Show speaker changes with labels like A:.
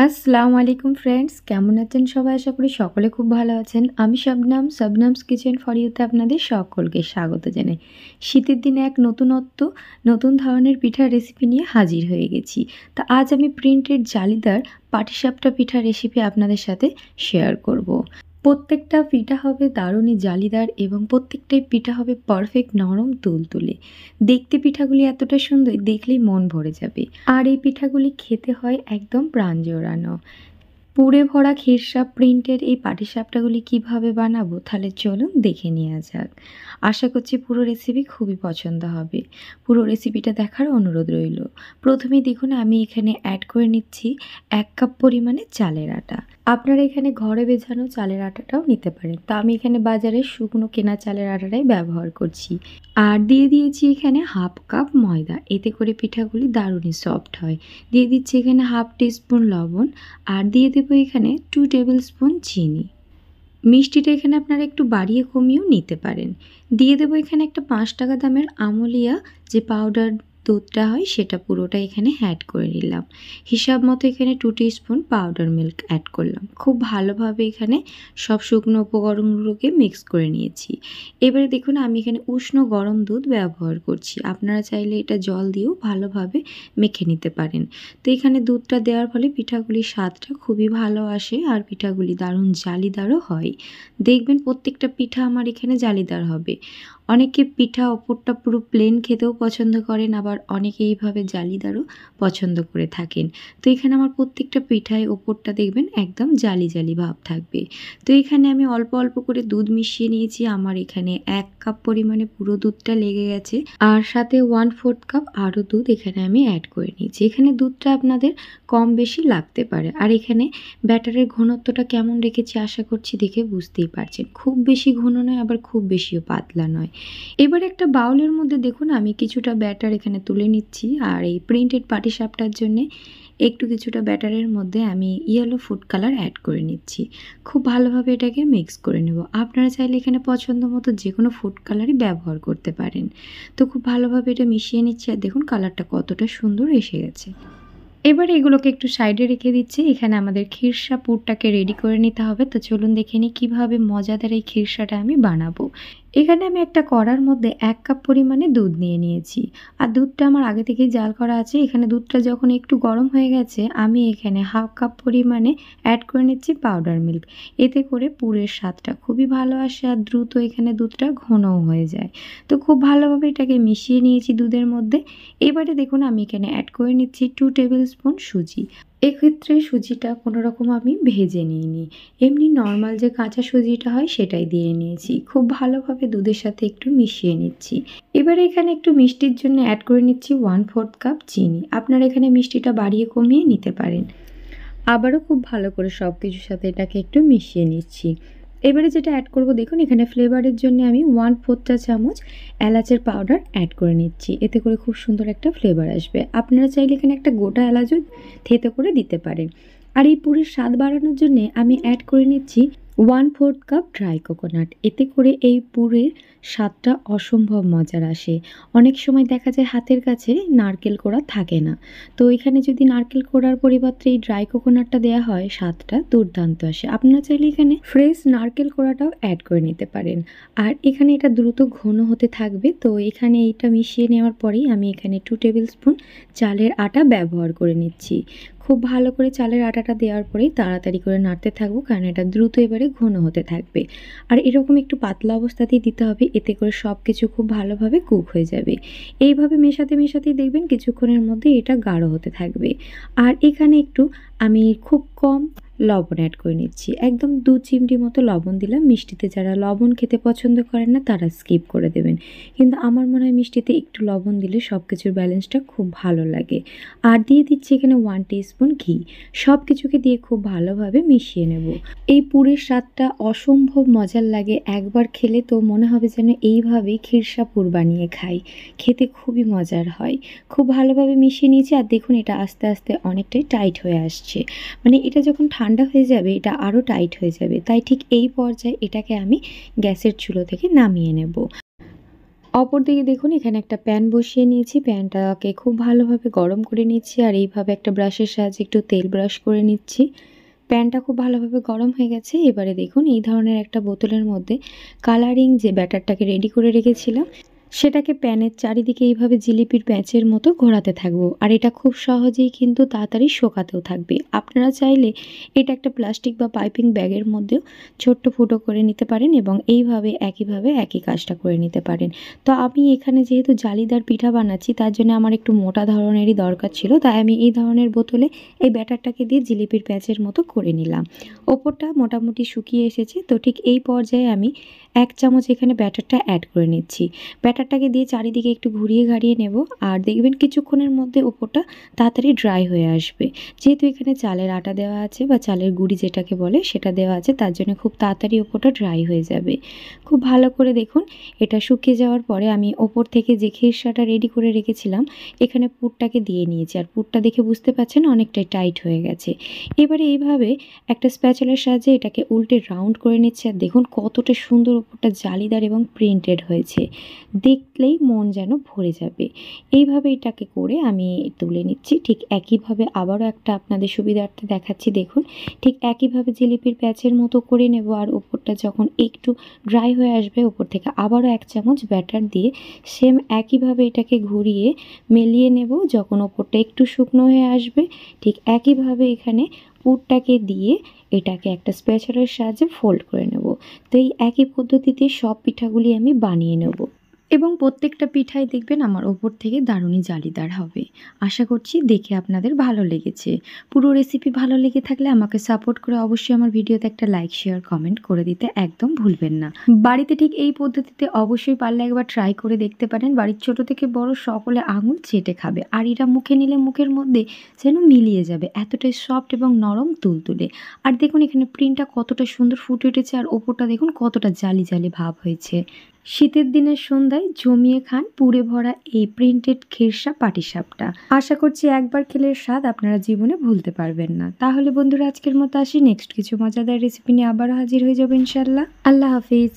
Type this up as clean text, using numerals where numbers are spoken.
A: আসসালামু আলাইকুম ফ্রেন্ডস, কেমন আছেন সবাই? আশা করি সকলে খুব ভালো আছেন। আমি সাবনামস কিচেন ফর ইউতে আপনাদের সকলকে স্বাগত জানাই। শীতের দিনে এক নতুন ধরনের পিঠার রেসিপি নিয়ে হাজির হয়ে গেছি। তা আজ আমি প্রিন্টেড জালিদার পাটিসাপটা পিঠার রেসিপি আপনাদের সাথে শেয়ার করব। প্রত্যেকটা পিঠা হবে দারুণই জালিদার এবং প্রত্যেকটাই পিঠা হবে পারফেক্ট নরম তুলতুলে। দেখতে পিঠাগুলি এতটা সুন্দর, দেখলেই মন ভরে যাবে। আর এই পিঠাগুলি খেতে হয় একদম প্রাণ জোড়ানো। পুরে ভরা ক্ষীরসাপ প্রিন্টের এই পাটিসাপটাগুলি কিভাবে বানাবো, তাহলে চলুন দেখে নেওয়া যাক। আশা করছি পুরো রেসিপি খুবই পছন্দ হবে। পুরো রেসিপিটা দেখার অনুরোধ রইল। প্রথমেই দেখুন আমি এখানে অ্যাড করে নিচ্ছি 1 কাপ পরিমাণে চালের আটা। আপনারা এখানে ঘরে ভেজানো চালের আটাটাও নিতে পারেন, তা আমি এখানে বাজারের শুকনো কেনা চালের আটাটাই ব্যবহার করছি। আর দিয়ে দিয়েছি এখানে 1/2 কাপ ময়দা, এতে করে পিঠাগুলি দারুণই সফট হয়। দিয়ে দিচ্ছি এখানে 1/2 টিস্পুন লবণ, আর দিয়ে দেবো এখানে 2 টেবিল স্পুন চিনি। মিষ্টিটা এখানে আপনারা একটু বাড়িয়ে কমিয়েও নিতে পারেন। দিয়ে দেবো এখানে একটা 5 টাকা দামের আমুলিয়া যে পাউডার দুধটা হয় সেটা পুরোটা এখানে অ্যাড করে নিলাম। হিসাব মতো এখানে 2 টিস্পুন পাউডার মিল্ক অ্যাড করলাম। খুব ভালোভাবে এখানে সব শুকনো উপকরণগুলোকে মিক্স করে নিয়েছি। এবারে দেখুন আমি এখানে উষ্ণ গরম দুধ ব্যবহার করছি। আপনারা চাইলে এটা জল দিয়েও ভালোভাবে মেখে নিতে পারেন। তো এখানে দুধটা দেওয়ার ফলে পিঠাগুলির স্বাদটা খুবই ভালো আসে, আর পিঠাগুলি দারুণ জালিদারও হয়। দেখবেন প্রত্যেকটা পিঠা আমার এখানে জালিদার হবে। অনেকে পিঠা ওপরটা পুরো প্লেন খেতেও পছন্দ করেন, আবার অনেকে এইভাবে জালিদারও পছন্দ করে থাকেন। তো এখানে আমার প্রত্যেকটা পিঠায় ওপরটা দেখবেন একদম জালি জালি ভাব থাকবে। তো এখানে আমি অল্প অল্প করে দুধ মিশিয়ে নিয়েছি। আমার এখানে 1 কাপ পরিমাণে পুরো দুধটা লেগে গেছে, আর সাথে 1/4 কাপ আরও দুধ এখানে আমি অ্যাড করে নিয়েছি। এখানে দুধটা আপনাদের কম বেশি লাগতে পারে। আর এখানে ব্যাটারের ঘনত্বটা কেমন রেখেছি আশা করছি দেখে বুঝতেই পারছেন। খুব বেশি ঘন নয়, আবার খুব বেশিও পাতলা নয়। এবার একটা বাউলের মধ্যে দেখুন আমি কিছুটা ব্যাটার এখানে তুলে নিচ্ছি, আর এই প্রিন্টেড পাটিসাপটার জন্যে কিছুটা ব্যাটারের মধ্যে আমি ইয়েলো ফুড কালার অ্যাড করে নিচ্ছি। খুব ভালোভাবে এটাকে মিক্স করে নেব। আপনারা চাইলে এখানে পছন্দ মতো যে কোনো ফুড কালারই ব্যবহার করতে পারেন। তো খুব ভালোভাবে এটা মিশিয়ে নিচ্ছি, আর দেখুন কালারটা কতটা সুন্দর এসে গেছে। এবার এগুলোকে একটু সাইডে রেখে দিচ্ছি। এখানে আমাদের ক্ষীরসা পুরটাকে রেডি করে নিতে হবে। তো চলুন দেখে নিই কীভাবে মজাদার এই ক্ষীরসাটা আমি বানাবো। এখানে আমি একটা কড়ার মধ্যে 1 কাপ পরিমাণে দুধ নিয়ে নিয়েছি, আর দুধটা আমার আগে থেকেই জাল করা আছে। এখানে দুধটা যখন একটু গরম হয়ে গেছে আমি এখানে 1/2 কাপ পরিমাণে অ্যাড করে নিচ্ছি পাউডার মিল্ক। এতে করে পুরের স্বাদটা খুবই ভালো আসে, আর দ্রুত এখানে দুধটা ঘনও হয়ে যায়। তো খুব ভালোভাবে এটাকে মিশিয়ে নিয়েছি দুধের মধ্যে। এবারে দেখুন আমি এখানে অ্যাড করে নিচ্ছি 2 টেবিল স্পুন সুজি। এক্ষেত্রে সুজিটা কোনোরকম আমি ভেজে নিইনি, এমনি নর্মাল যে কাঁচা সুজিটা হয় সেটাই দিয়ে নিয়েছি। খুব ভালোভাবে দুধের সাথে একটু মিশিয়ে নিচ্ছি। এবারে এখানে একটু মিষ্টির জন্য অ্যাড করে নিচ্ছি 1/4 কাপ চিনি। আপনারা এখানে মিষ্টিটা বাড়িয়ে কমিয়ে নিতে পারেন। আবারও খুব ভালো করে সব কিছুর সাথে এটাকে একটু মিশিয়ে নিচ্ছি। এবারে যেটা অ্যাড করব দেখুন এখানে ফ্লেভারের জন্য আমি 1/4 চা চামচ এলাচের পাউডার অ্যাড করে নিচ্ছি। এতে করে খুব সুন্দর একটা ফ্লেভার আসবে। আপনারা চাইলে এখানে একটা গোটা এলাচও থেতো করে দিতে পারেন। আর এই পুরের স্বাদ বাড়ানোর জন্যে আমি অ্যাড করে নিচ্ছি 1/4 কাপ ড্রাই কোকোনাট। এতে করে এই পুরের স্বাদটা অসম্ভব মজার আসে। অনেক সময় দেখা যায় হাতের কাছে নারকেল কোড়া থাকে না, তো এখানে যদি নারকেল কোড়ার পরিবর্তে এই ড্রাই কোকোনাটটা দেওয়া হয় স্বাদটা দুর্দান্ত আসে। আপনারা চাইলে এখানে ফ্রেশ নারকেল কোড়াটাও অ্যাড করে নিতে পারেন। আর এখানে এটা দ্রুত ঘন হতে থাকবে। তো এখানে এইটা মিশিয়ে নেওয়ার পরেই আমি এখানে 2 টেবিল স্পুন চালের আটা ব্যবহার করে নিচ্ছি। খুব ভালো করে চালের আটাটা দেওয়ার পরেই তাড়াতাড়ি করে নাড়তে থাকবো, কারণ এটা দ্রুত এবারে ঘন হতে থাকবে। আর এরকম একটু পাতলা অবস্থাতেই দিতে হবে, এতে করে সব কিছু খুব ভালোভাবে কুক হয়ে যাবে। এইভাবে মেশাতেই দেখবেন কিছুক্ষণের মধ্যে এটা গাঢ় হতে থাকবে। আর এখানে একটু আমি খুব কম লবণ অ্যাড করে নিচ্ছি। একদম 2 চিমটি মতো লবণ দিলাম। মিষ্টিতে যারা লবণ খেতে পছন্দ করেন না তারা স্কিপ করে দেবেন, কিন্তু আমার মনে হয় মিষ্টিতে একটু লবণ দিলে সব কিছুর ব্যালেন্সটা খুব ভালো লাগে। আর দিয়ে দিচ্ছি এখানে 1 টিস্পুন ঘি। সব কিছুকে দিয়ে খুব ভালোভাবে মিশিয়ে নেব। এই পুরের স্বাদটা অসম্ভব মজার লাগে। একবার খেলে তো মনে হবে যেন এইভাবেই ক্ষীরসা পুর বানিয়ে খাই। খেতে খুবই মজার হয়। খুব ভালোভাবে মিশিয়ে নিয়েছি, আর দেখুন এটা আস্তে আস্তে অনেকটাই টাইট হয়ে আসছে। মানে এটা যখন ঠান্ডা হয়ে যাবে এটা আরও টাইট হয়ে যাবে। তাই ঠিক এই পর্যায়ে এটাকে আমি গ্যাসের চুলো থেকে নামিয়ে নেব। অপরদিকে দেখুন এখানে একটা প্যান বসিয়ে নিয়েছি, প্যানটাকে খুব ভালোভাবে গরম করে নিচ্ছি আর এইভাবে একটা ব্রাশের সাহায্যে একটু তেল ব্রাশ করে নিচ্ছি। প্যানটা খুব ভালোভাবে গরম হয়ে গেছে। এবারে দেখুন এই ধরনের একটা বোতলের মধ্যে কালারিং যে ব্যাটারটাকে রেডি করে রেখেছিলাম সেটাকে প্যানের চারিদিকে এইভাবে জিলিপির প্যাঁচের মতো ঘোরাতে থাকবো। আর এটা খুব সহজেই কিন্তু তাড়াতাড়ি শোকাতেও থাকবে। আপনারা চাইলে এটা একটা প্লাস্টিক বা পাইপিং ব্যাগের মধ্যেও ছোট্ট ফুটো করে নিতে পারেন এবং এইভাবে একইভাবে একই কাজটা করে নিতে পারেন। তো আমি এখানে যেহেতু জালিদার পিঠা বানাচ্ছি তার জন্য আমার একটু মোটা ধরনেরই দরকার ছিল, তাই আমি এই ধরনের বোতলে এই ব্যাটারটাকে দিয়ে জিলিপির প্যাঁচের মতো করে নিলাম। ওপরটা মোটামুটি শুকিয়ে এসেছে, তো ঠিক এই পর্যায়ে আমি 1 চামচ এখানে ব্যাটারটা অ্যাড করে নিচ্ছি। ব্যাটারটাকে দিয়ে চারিদিকে একটু ঘুরিয়ে ঘাড়িয়ে নেব আর দেখবেন কিছুক্ষণের মধ্যে ওপরটা তাড়াতাড়ি ড্রাই হয়ে আসবে। যেহেতু এখানে চালের আটা দেওয়া আছে বা চালের গুঁড়ি যেটাকে বলে সেটা দেওয়া আছে, তার জন্য খুব তাড়াতাড়ি ওপরটা ড্রাই হয়ে যাবে। খুব ভালো করে দেখুন এটা শুকিয়ে যাওয়ার পরে আমি ওপর থেকে যে খিরসাটা রেডি করে রেখেছিলাম এখানে পুরটাকে দিয়ে নিয়েছি। আর পুরটা দেখে বুঝতে পারছেন অনেকটাই টাইট হয়ে গেছে। এবারে এইভাবে একটা স্প্যাচুলার সাহায্যে এটাকে উল্টে রাউন্ড করে নিচ্ছে আর দেখুন কতটা সুন্দর ওপরটা জালিদার এবং প্রিন্টেড হয়েছে। দেখলেই মন যেন ভরে যাবে। এইভাবে এটাকে করে আমি তুলে নিচ্ছি। ঠিক একইভাবে আবারও একটা আপনাদের সুবিধার্থে দেখাচ্ছি দেখুন। ঠিক একইভাবে জিলিপির প্যাচের মতো করে নেব আর ওপরটা যখন একটু ড্রাই হয়ে আসবে ওপর থেকে আবারও 1 চামচ ব্যাটার দিয়ে সেম একইভাবে এটাকে ঘুরিয়ে মেলিয়ে নেব। যখন ওপরটা একটু শুকনো হয়ে আসবে ঠিক একইভাবে এখানে পুরটাকে দিয়ে এটাকে একটা স্প্যাচুলার সাহায্যে ফোল্ড করে নেব। তো এই একই পদ্ধতিতে সব পিঠাগুলি আমি বানিয়ে নেব এবং প্রত্যেকটা পিঠাই দেখবেন আমার ওপর থেকে দারুণই জালিদার হবে। আশা করছি দেখে আপনাদের ভালো লেগেছে। পুরো রেসিপি ভালো লেগে থাকলে আমাকে সাপোর্ট করে অবশ্যই আমার ভিডিওতে একটা লাইক শেয়ার কমেন্ট করে দিতে একদম ভুলবেন না। বাড়িতে ঠিক এই পদ্ধতিতে অবশ্যই পারলে একবার ট্রাই করে দেখতে পারেন। বাড়ির ছোট থেকে বড় সকলে আঙুল চেটে খাবে আর এরা মুখে নিলে মুখের মধ্যে যেন মিলিয়ে যাবে, এতটাই সফট এবং নরম তুলতুলে। আর দেখুন এখানে প্রিন্টটা কতটা সুন্দর ফুটে উঠেছে আর ওপরটা দেখুন কতটা জালি জালি ভাব হয়েছে। শীতের দিনের সন্ধ্যায় জমিয়ে খান পুরে ভরা এই প্রিন্টেড খিরসা পাটিসাপটা। আশা করছি একবার খেলে স্বাদ আপনারা জীবনে ভুলতে পারবেন না। তাহলে বন্ধুরা আজকের মতো আসি, নেক্সট কিছু মজাদার রেসিপি নিয়ে আবারও হাজির হয়ে যাবো ইনশাল্লাহ। আল্লাহ হাফিজ।